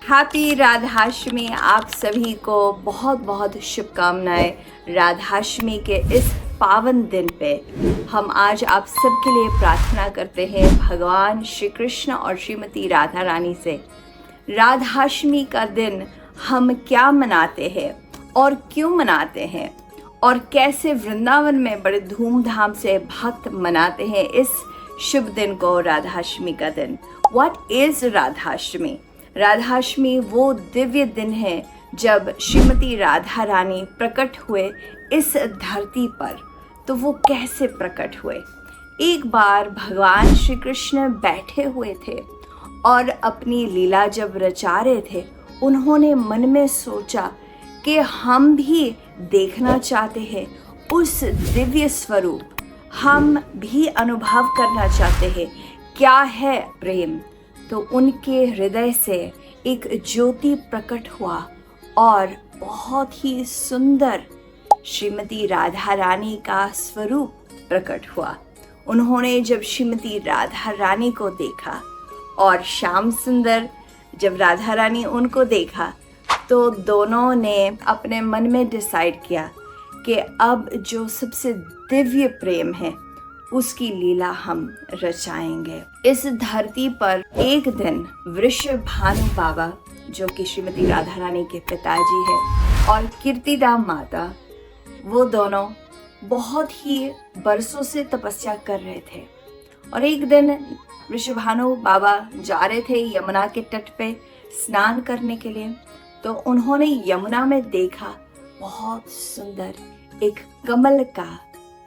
Happy Radhashtami. आप सभी को बहुत बहुत शुभकामनाएं। राधाष्टमी के इस पावन दिन पे हम आज आप सबके लिए प्रार्थना करते हैं भगवान श्री कृष्ण और श्रीमती राधा रानी से। राधाष्टमी का दिन हम क्या मनाते हैं और क्यों मनाते हैं और कैसे वृंदावन में बड़े धूमधाम से भक्त मनाते हैं इस शुभ दिन को, राधाष्टमी का दिन। What is Radhashtami? राधाष्टमी वो दिव्य दिन है जब श्रीमती राधा रानी प्रकट हुए इस धरती पर। तो वो कैसे प्रकट हुए? एक बार भगवान श्री कृष्ण बैठे हुए थे और अपनी लीला जब रचा रहे थे, उन्होंने मन में सोचा कि हम भी देखना चाहते हैं उस दिव्य स्वरूप, हम भी अनुभव करना चाहते हैं क्या है प्रेम। तो उनके हृदय से एक ज्योति प्रकट हुआ और बहुत ही सुंदर श्रीमती राधा रानी का स्वरूप प्रकट हुआ। उन्होंने जब श्रीमती राधा रानी को देखा और श्याम सुंदर जब राधा रानी उनको देखा, तो दोनों ने अपने मन में डिसाइड किया कि अब जो सबसे दिव्य प्रेम है उसकी लीला हम रचाएंगे। इस धरती पर एक दिन वृषभानु बाबा, जो कि श्रीमती राधा रानी के पिताजी है, और कीर्तिदा माता, वो दोनों बहुत ही बरसों से तपस्या कर रहे थे। और एक दिन वृषभानु बाबा जा रहे थे यमुना के तट पे स्नान करने के लिए। तो उन्होंने यमुना में देखा बहुत सुंदर एक कमल का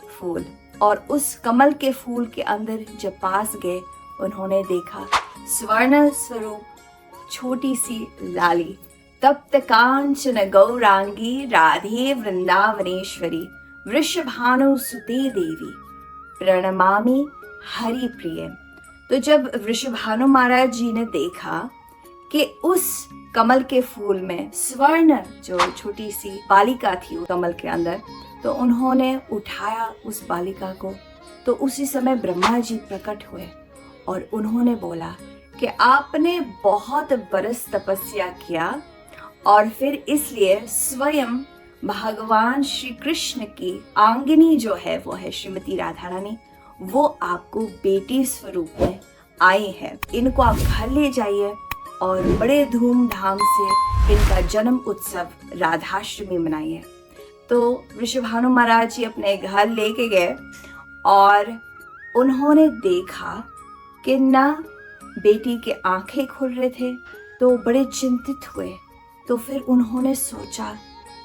फूल, और उस कमल के फूल के अंदर जब पास गए, उन्होंने देखा स्वर्ण स्वरूप छोटी सी लाली, तप्त कांचन गौरांगी राधे वृंदावनेश्वरी वृषभानु सुते देवी प्रणमामि हरि प्रिय। तो जब वृषभानु महाराज जी ने देखा कि उस कमल के फूल में स्वर्ण जो छोटी सी बालिका थी कमल के अंदर, तो उन्होंने उठाया उस बालिका को। तो उसी समय ब्रह्मा जी प्रकट हुए और उन्होंने बोला कि आपने बहुत बरस तपस्या किया और फिर इसलिए स्वयं भगवान श्री कृष्ण की आंगनी जो है वो है श्रीमती राधा रानी, वो आपको बेटी स्वरूप में आई है। इनको आप घर ले जाइए और बड़े धूमधाम से इनका जन्म उत्सव राधाष्टमी मनाइए। तो वृषभानु महाराज जी अपने घर लेके गए और उन्होंने देखा कि ना बेटी के आंखें खुल रहे थे, तो बड़े चिंतित हुए। तो फिर उन्होंने सोचा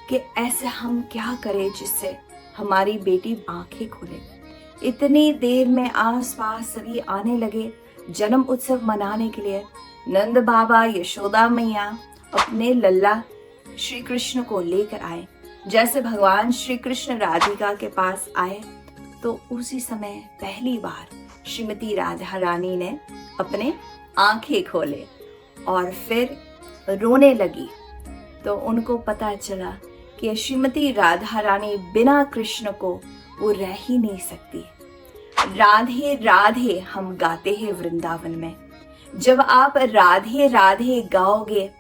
कि ऐसे हम क्या करें जिससे हमारी बेटी आंखें खुले। इतनी देर में आसपास सभी आने लगे जन्म उत्सव मनाने के लिए। नंद बाबा, यशोदा मैया अपने लल्ला श्री कृष्ण को लेकर आए। जैसे भगवान श्री कृष्ण राधिका के पास आए, तो उसी समय पहली बार श्रीमती राधा रानी ने अपने आंखें खोले और फिर रोने लगी। तो उनको पता चला कि श्रीमती राधा रानी बिना कृष्ण को वो रह ही नहीं सकती। राधे राधे हम गाते हैं वृंदावन में। जब आप राधे राधे गाओगे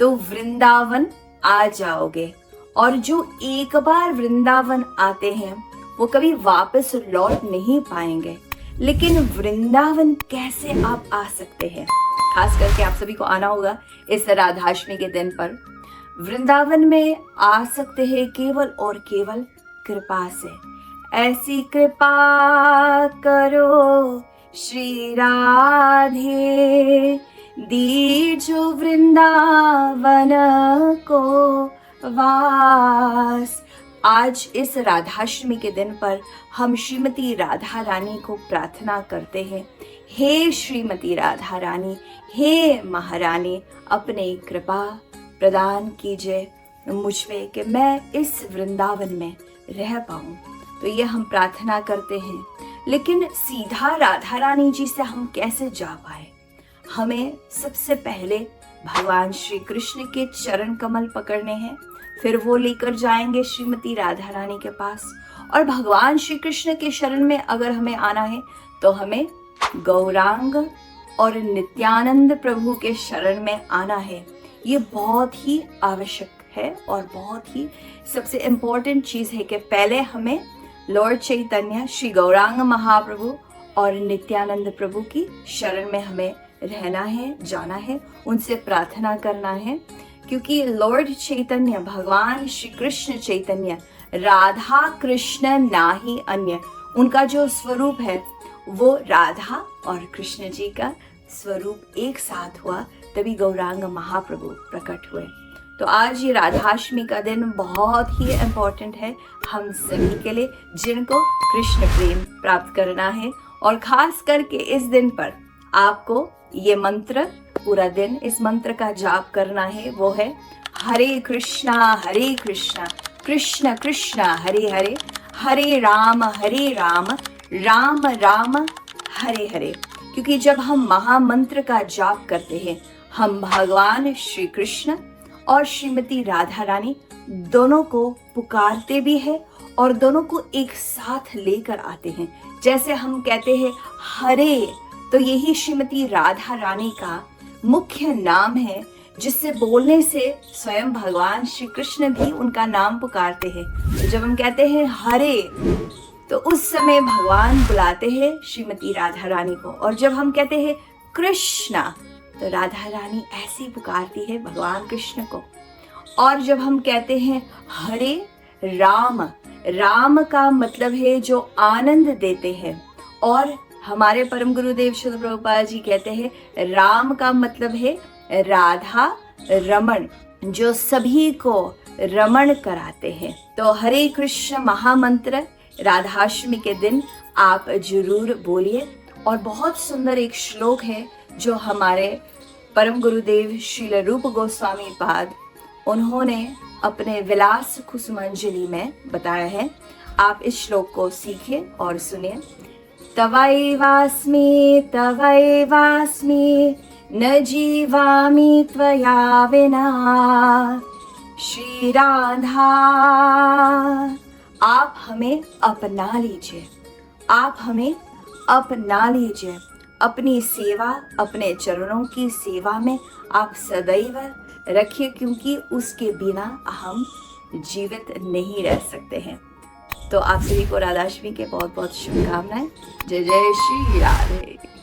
तो वृंदावन आ जाओगे, और जो एक बार वृंदावन आते हैं वो कभी वापस लौट नहीं पाएंगे। लेकिन वृंदावन कैसे आप आ सकते हैं? खास करके आप सभी को आना होगा इस राधाष्टमी के दिन पर। वृंदावन में आ सकते हैं केवल और केवल कृपा से। ऐसी कृपा करो श्री राधे, दीजो वृंदावन को वास। आज इस राधाष्टमी के दिन पर हम श्रीमती राधा रानी को प्रार्थना करते हैं, हे श्रीमती राधा रानी, हे महारानी, अपने कृपा प्रदान कीजिए मुझ पे कि मैं इस वृंदावन में रह पाऊं। तो ये हम प्रार्थना करते हैं। लेकिन सीधा राधा रानी जी से हम कैसे जा पाए? हमें सबसे पहले भगवान श्री कृष्ण के चरण कमल पकड़ने हैं, फिर वो लेकर जाएंगे श्रीमती राधा रानी के पास। और भगवान श्री कृष्ण के शरण में अगर हमें आना है तो हमें गौरांग और नित्यानंद प्रभु के शरण में आना है, ये बहुत ही आवश्यक है और बहुत ही सबसे इम्पोर्टेंट चीज़ है कि पहले हमें लॉर्ड चैतन्य, श्री गौरांग महाप्रभु और नित्यानंद प्रभु की शरण में हमें रहना है, जाना है, उनसे प्रार्थना करना है। क्योंकि लॉर्ड चैतन्य, भगवान श्री कृष्ण चैतन्य, राधा कृष्ण ना ही अन्य, उनका जो स्वरूप है वो राधा और कृष्ण जी का स्वरूप एक साथ हुआ, तभी गौरांग महाप्रभु प्रकट हुए। तो आज ये राधाष्टमी का दिन बहुत ही इम्पोर्टेंट है हम सभी के लिए, जिनको कृष्ण प्रेम प्राप्त करना है। और खास करके इस दिन पर आपको ये मंत्र पूरा दिन इस मंत्र का जाप करना है, वो है हरे कृष्णा कृष्ण कृष्ण हरे हरे, हरे राम राम राम हरे हरे। क्योंकि जब हम महामंत्र का जाप करते हैं, हम भगवान श्री कृष्ण और श्रीमती राधा रानी दोनों को पुकारते भी हैं और दोनों को एक साथ लेकर आते हैं। जैसे हम कहते हैं हरे, तो यही श्रीमती राधा रानी का मुख्य नाम है, जिससे बोलने से स्वयं भगवान श्री कृष्ण भी उनका नाम पुकारते हैं। तो जब हम कहते हैं हरे, तो उस समय भगवान बुलाते हैं श्रीमती राधा रानी को। और जब हम कहते हैं कृष्णा, तो राधा रानी ऐसी पुकारती है भगवान कृष्ण को। और जब हम कहते हैं हरे राम, राम का मतलब है जो आनंद देते हैं। और हमारे परम गुरुदेव श्रील प्रभुपाद जी कहते हैं राम का मतलब है राधा रमण, जो सभी को रमण कराते हैं। तो हरे कृष्ण महामंत्र राधाष्टमी के दिन आप जरूर बोलिए। और बहुत सुंदर एक श्लोक है जो हमारे परम गुरुदेव श्रील रूप गोस्वामी पाद, उन्होंने अपने विलास कुसुमांजलि में बताया है। आप इस श्लोक को सीखिए और सुनिए। तवैवास्मि न जीवामि त्वया विना श्री राधा। आप हमें अपना लीजिए, आप हमें अपना लीजिए। अपनी सेवा, अपने चरणों की सेवा में आप सदैव रखिए, क्योंकि उसके बिना हम जीवित नहीं रह सकते हैं। तो आप सभी को राधाष्टमी के बहुत बहुत शुभकामनाएं। जय जय श्री राधे।